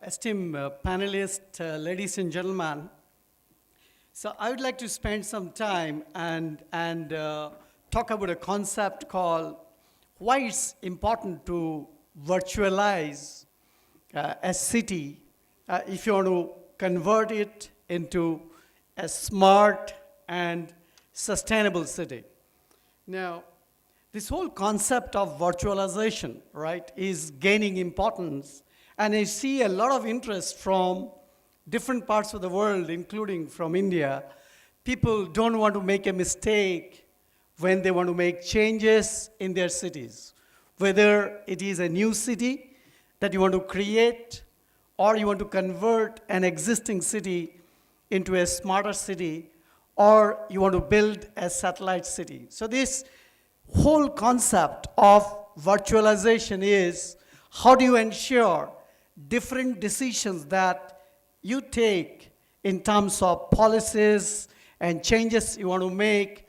Esteemed panelists, ladies and gentlemen, so I would like to spend some time and talk about a concept called why it's important to virtualize a city if you want to convert it into a smart and sustainable city. Now, this whole concept of virtualization, right, is gaining importance. And I see a lot of interest from different parts of the world, including from India. People don't want to make a mistake when they want to make changes in their cities. Whether it is a new city that you want to create, or you want to convert an existing city into a smarter city, or you want to build a satellite city. So this whole concept of virtualization is how do you ensure different decisions that you take in terms of policies and changes you want to make,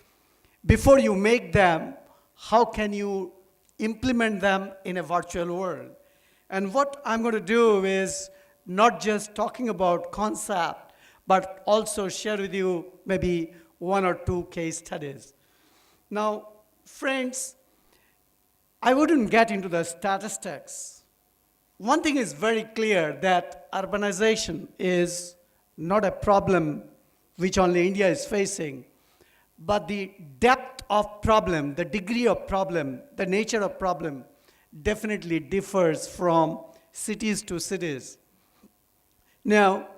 before you make them, how can you implement them in a virtual world? And what I'm going to do is not just talking about concept, but also share with you maybe one or two case studies. Now, friends, I wouldn't get into the statistics. One thing is very clear, that urbanization is not a problem which only India is facing, but the depth of problem, the degree of problem, the nature of problem definitely differs from cities to cities. Now,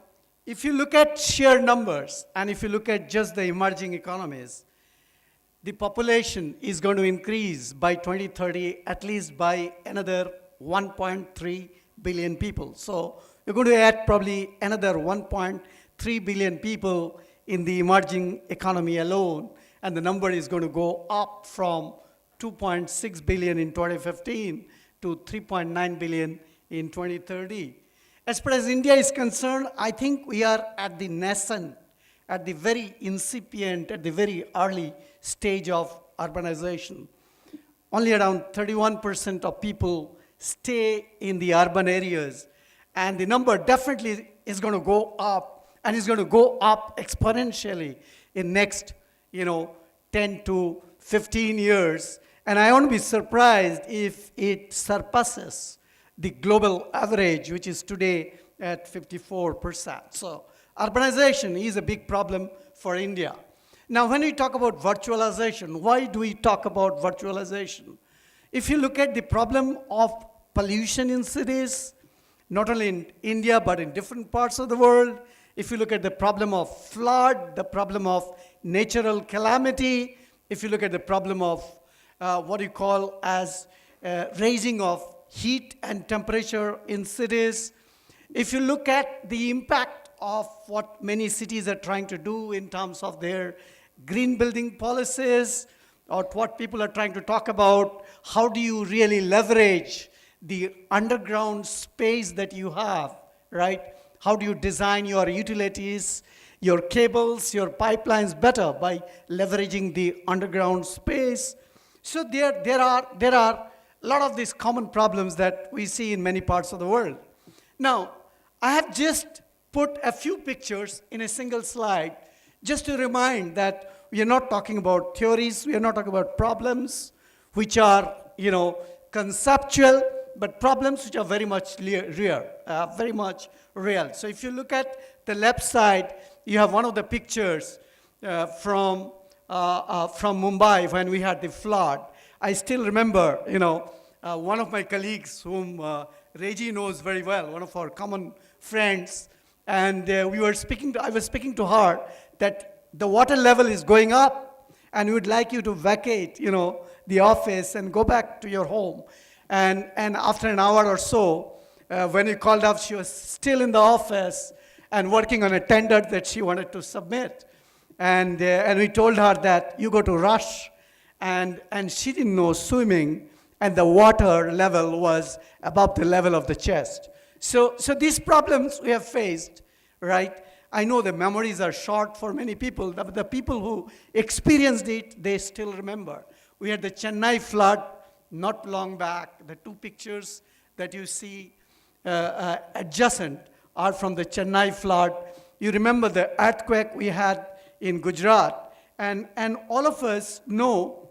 if you look at sheer numbers, and if you look at just the emerging economies, the population is going to increase by 2030 at least by another 1.3 billion people. So you're going to add probably another 1.3 billion people in the emerging economy alone, and the number is going to go up from 2.6 billion in 2015 to 3.9 billion in 2030. As far as India is concerned, I think we are at the nascent, at the very incipient, at the very early stage of urbanization. Only around 31% of people stay in the urban areas, and the number definitely is going to go up, and is going to go up exponentially in next 10 to 15 years, and I won't be surprised if it surpasses the global average, which is today at 54%. So urbanization is a big problem for India. Now, when we talk about virtualization, why do we talk about virtualization? If you look at the problem of pollution in cities, not only in India, but in different parts of the world, if you look at the problem of flood, the problem of natural calamity, if you look at the problem of what you call as raising of heat and temperature in cities, if you look at the impact of what many cities are trying to do in terms of their green building policies, or what people are trying to talk about, how do you really leverage the underground space that you have, right? How do you design your utilities, your cables, your pipelines better by leveraging the underground space? So there are a lot of these common problems that we see in many parts of the world. Now, I have just put a few pictures in a single slide just to remind that we are not talking about theories, we are not talking about problems which are, conceptual, but problems which are very much real, very much real. So if you look at the left side, you have one of the pictures from Mumbai when we had the flood. I still remember, one of my colleagues whom Reggie knows very well, one of our common friends, and I was speaking to her that the water level is going up, and we would like you to vacate, the office and go back to your home. And after an hour or so, when we called up, she was still in the office and working on a tender that she wanted to submit. And we told her that you go to rush, and she didn't know swimming, and the water level was above the level of the chest. So these problems we have faced, right? I know the memories are short for many people, but the people who experienced it, they still remember. We had the Chennai flood not long back, the two pictures that you see. adjacent are from the Chennai flood. You remember the earthquake we had in Gujarat, and all of us know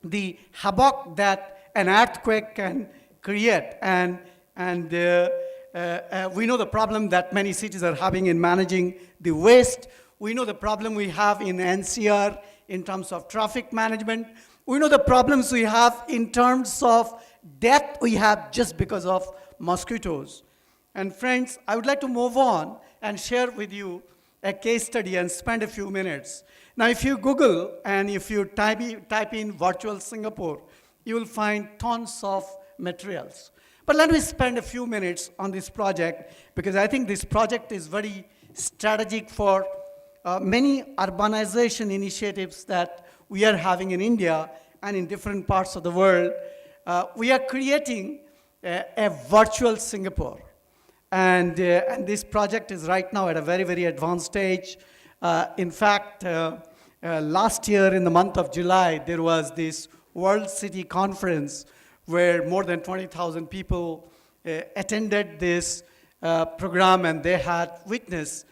the havoc that an earthquake can create, and we know the problem that many cities are having in managing the waste. We know the problem we have in NCR in terms of traffic management. We know the problems we have in terms of death we have just because of mosquitoes. And friends, I would like to move on and share with you a case study and spend a few minutes. Now, if you Google and if you type in virtual Singapore, you will find tons of materials. But let me spend a few minutes on this project, because I think this project is very strategic for many urbanization initiatives that we are having in India and in different parts of the world. We are creating a virtual Singapore. And this project is right now at a very, very advanced stage. In fact, last year in the month of July, there was this World City Conference where more than 20,000 people attended this program, and they had witnessed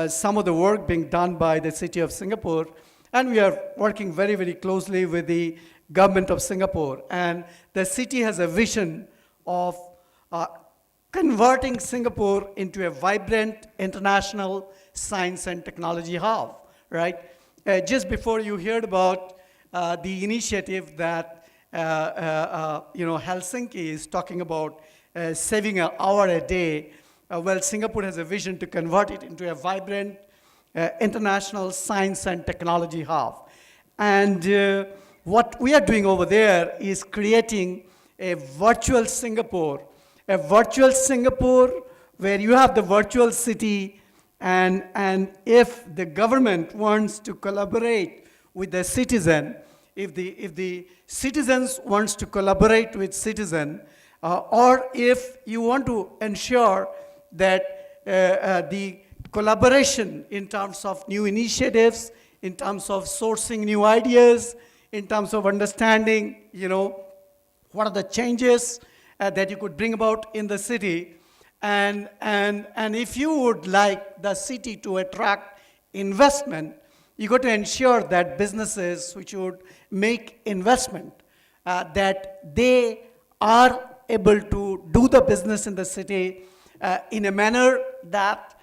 some of the work being done by the city of Singapore. And we are working very, very closely with the government of Singapore. And the city has a vision of converting Singapore into a vibrant international science and technology hub, right? Just before you heard about the initiative that Helsinki is talking about saving an hour a day, well, Singapore has a vision to convert it into a vibrant international science and technology hub. And what we are doing over there is creating a virtual Singapore where you have the virtual city, and if the government wants to collaborate with the citizen, if the citizens wants to collaborate with citizen, or if you want to ensure that the collaboration in terms of new initiatives, in terms of sourcing new ideas, in terms of understanding, what are the changes that you could bring about in the city, and if you would like the city to attract investment, you got to ensure that businesses which would make investment, that they are able to do the business in the city in a manner that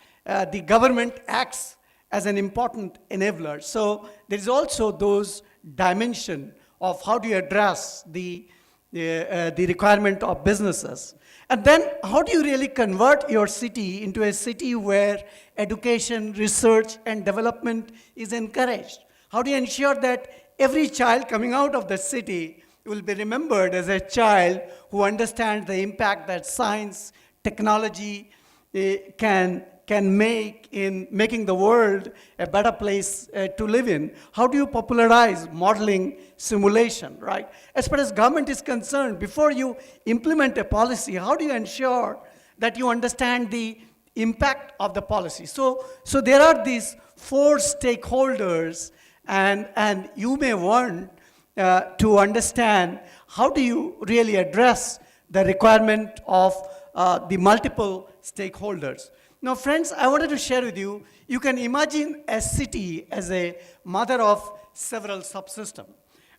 the government acts as an important enabler. So there is also those dimension of how do you address the requirement of businesses. And then how do you really convert your city into a city where education, research, and development is encouraged? How do you ensure that every child coming out of the city will be remembered as a child who understands the impact that science, technology can make in making the world a better place to live in? How do you popularize modeling simulation, right? As far as government is concerned, before you implement a policy, how do you ensure that you understand the impact of the policy? So there are these 4 stakeholders, and you may want to understand how do you really address the requirement of the multiple stakeholders. Now, friends, I wanted to share with you, you can imagine a city as a mother of several subsystems.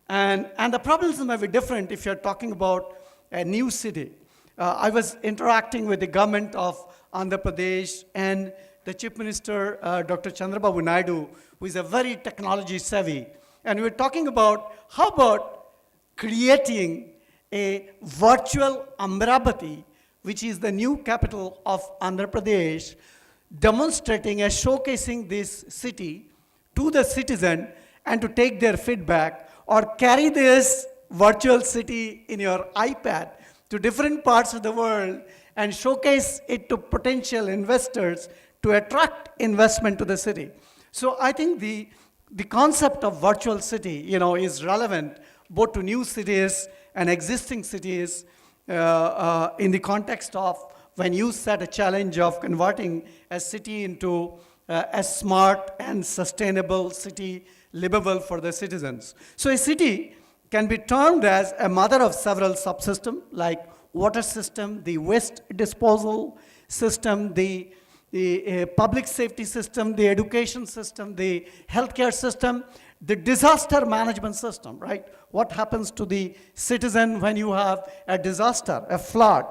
And the problems might be different if you're talking about a new city. I was interacting with the government of Andhra Pradesh and the Chief Minister, Dr. Chandrababu Naidu, who is a very technology savvy. And we were talking about how about creating a virtual Amravati, which is the new capital of Andhra Pradesh, demonstrating and showcasing this city to the citizen and to take their feedback, or carry this virtual city in your iPad to different parts of the world and showcase it to potential investors to attract investment to the city. So I think the concept of virtual city, is relevant both to new cities and existing cities, in the context of when you set a challenge of converting a city into a smart and sustainable city livable for the citizens. So a city can be termed as a mother of several subsystems like water system, the waste disposal system, the public safety system, the education system, the healthcare system, the disaster management system, right? What happens to the citizen when you have a disaster, a flood,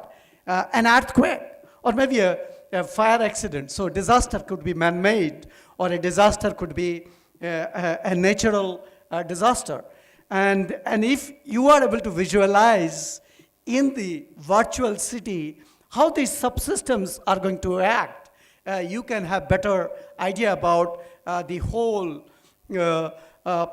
an earthquake, or maybe a fire accident? So disaster could be man-made, or a disaster could be a natural disaster. And if you are able to visualize in the virtual city how these subsystems are going to act, you can have better idea about the whole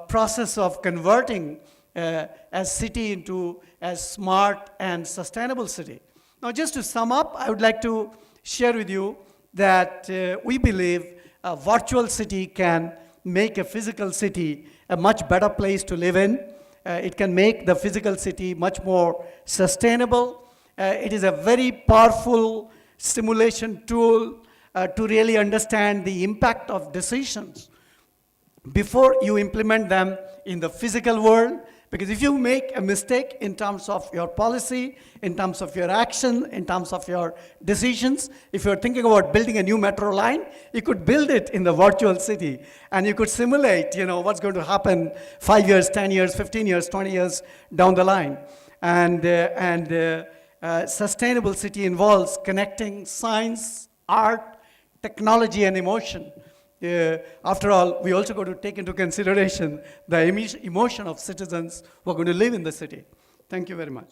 process of converting a city into a smart and sustainable city. Now, just to sum up, I would like to share with you that we believe a virtual city can make a physical city a much better place to live in. It can make the physical city much more sustainable. It is a very powerful simulation tool to really understand the impact of decisions before you implement them in the physical world. Because if you make a mistake in terms of your policy, in terms of your action, in terms of your decisions, if you're thinking about building a new metro line, you could build it in the virtual city, and you could simulate, what's going to happen 5 years, 10 years, 15 years, 20 years down the line. And sustainable city involves connecting science, art, technology, and emotion. After all, we also got to take into consideration the emotion of citizens who are going to live in the city. Thank you very much.